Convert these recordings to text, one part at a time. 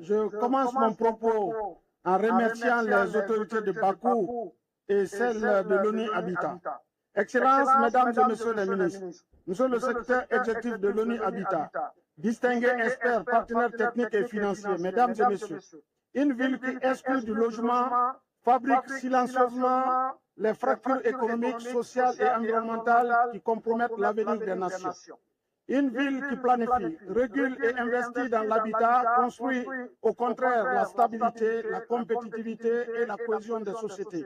Je commence mon propos en remerciant les autorités de Bakou et celles de l'ONU Habitat. Excellences, Mesdames et Messieurs les ministres, Monsieur le secrétaire exécutif de l'ONU Habitat, distingués experts, partenaires techniques et financiers, Mesdames et Messieurs, une ville qui exclut du logement fabrique silencieusement les fractures économiques, sociales et environnementales qui compromettent l'avenir des nations. Une ville qui planifie, régule et investit dans l'habitat construit au contraire la stabilité, la compétitivité et la cohésion des sociétés.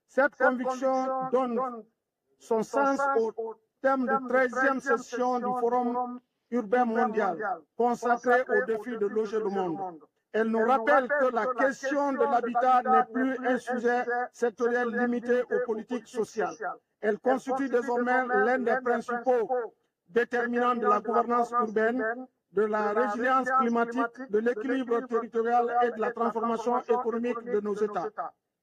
Cette conviction donne son sens au thème de 13e session du Forum urbain mondial consacré au défi de loger le monde. Elle nous rappelle que la question de l'habitat n'est plus un sujet sectoriel limité aux politiques sociales. Elle constitue désormais l'un des principaux déterminants de la gouvernance urbaine, de la résilience climatique, de l'équilibre territorial et de la transformation économique de nos États.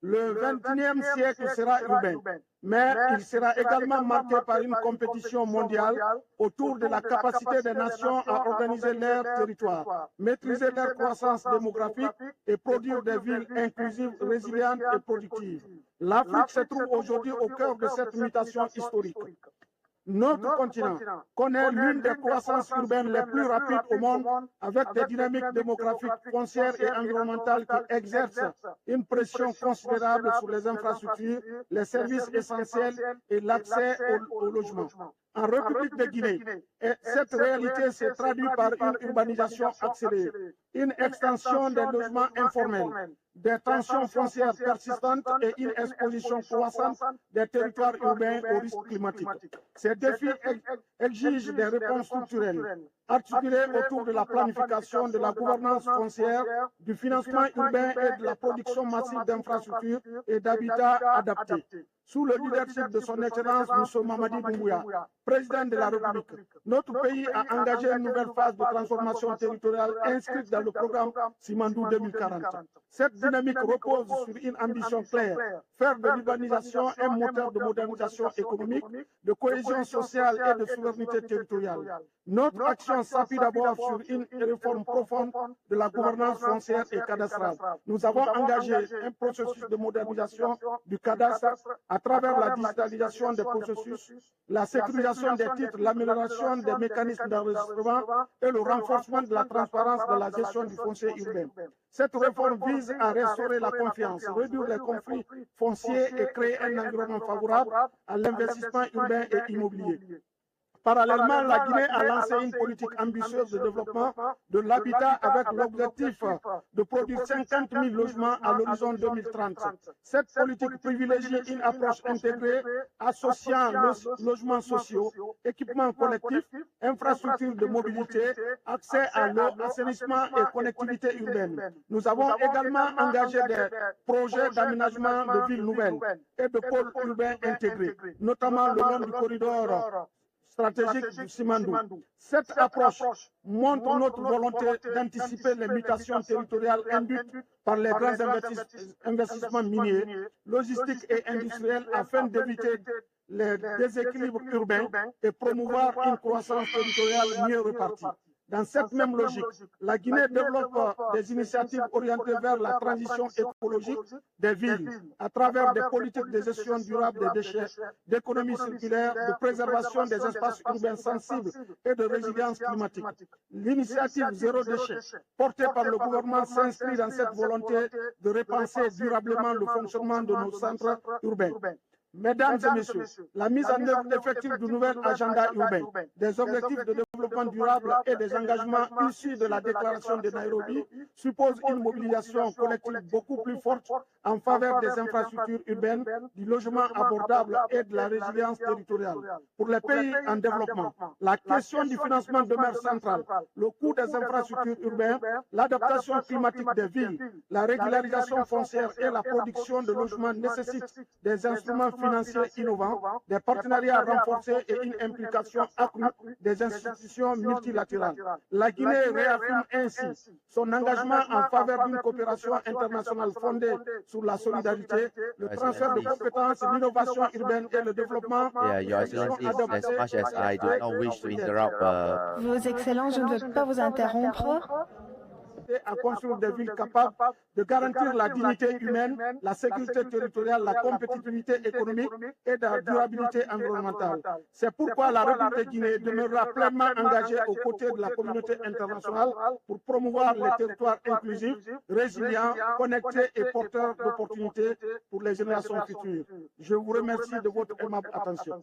Le XXIe siècle sera urbain, mais il sera également marqué par une compétition mondiale autour de la capacité des nations à organiser leur territoire, maîtriser leur croissance démographique et produire des villes inclusives, résilientes et productives. L'Afrique se trouve aujourd'hui au cœur de cette mutation historique. Notre continent connaît l'une des croissances urbaines les plus rapides au monde, avec des dynamiques démographiques, foncières et environnementales qui exercent une pression considérable sur les infrastructures, les services essentiels et l'accès au logement. En République de Guinée, cette réalité s'est traduite par une urbanisation accélérée, une extension des logements informels, des tensions foncières persistantes et une exposition croissante des territoires urbains aux risques climatiques. Ces défis exigent des réponses structurelles, articulées autour de la planification, de la gouvernance foncière, du financement urbain et de la production massive d'infrastructures et d'habitats adaptés. Sous le leadership de son Excellence M. Mamadi Doumbouya, président de la République, notre pays a engagé une nouvelle phase de transformation territoriale inscrite dans le programme Simandou 2040. Cette dynamique repose sur une ambition claire, faire de l'urbanisation un moteur de modernisation économique, de cohésion sociale et de souveraineté territoriale. Notre action s'appuie d'abord sur une réforme profonde de la gouvernance foncière et cadastrale. Nous avons engagé un processus de modernisation du cadastre à travers la digitalisation des processus, la sécurisation des titres, l'amélioration des mécanismes d'enregistrement et le renforcement de la transparence de la gestion du foncier urbain. Cette réforme vise à restaurer la confiance, réduire les conflits fonciers et créer un environnement favorable à l'investissement urbain et immobilier. Parallèlement, la Guinée a lancé une politique ambitieuse de développement de l'habitat avec l'objectif de produire 50 000 logements à l'horizon 2030. Cette politique privilégie une approche intégrée associant logements sociaux, équipements collectifs, infrastructures de mobilité, accès à l'eau, assainissement et connectivité urbaine. Nous avons également engagé des projets d'aménagement de villes nouvelles et de pôles urbains intégrés, notamment le long du corridor stratégique du Simandou. Cette approche montre notre volonté d'anticiper les mutations territoriales induites par les grands investissements miniers, logistiques et industriels afin d'éviter les déséquilibres urbains et promouvoir une croissance territoriale mieux répartie. Dans cette même logique, la Guinée développe des initiatives orientées vers la transition écologique des villes à travers des politiques de gestion durable des déchets, d'économie circulaire, de préservation des espaces urbains sensibles et de résilience climatique. L'initiative Zéro déchet, portée par le gouvernement, s'inscrit dans cette volonté de repenser durablement le fonctionnement de nos centres urbains. Mesdames et messieurs, la mise en œuvre effective du nouvel agenda urbain, des objectifs de développement durable et des engagements issus de la déclaration de Nairobi suppose une mobilisation collective beaucoup plus forte en faveur des infrastructures urbaines, du logement abordable et de la résilience territoriale. Pour les pays en développement, la question du financement demeure centrale. Le coût des infrastructures urbaines, l'adaptation climatique des villes, la régularisation foncière et la production de logements nécessitent des instruments financiers innovants, des partenariats renforcés et une implication accrue des institutions multilatérales. La Guinée réaffirme ainsi son engagement en faveur d'une coopération internationale fondée sur la solidarité, le transfert de compétences, l'innovation urbaine et le développement. Vos Excellences, je ne veux pas vous interrompre. à construire des villes capables de garantir la dignité humaine, la sécurité territoriale, la compétitivité économique et la durabilité environnementale. C'est pourquoi la République de Guinée demeurera pleinement engagée aux côtés de la communauté internationale pour promouvoir les territoires inclusifs, résilients, connectés et porteurs d'opportunités pour les générations futures. Je vous remercie de votre aimable attention.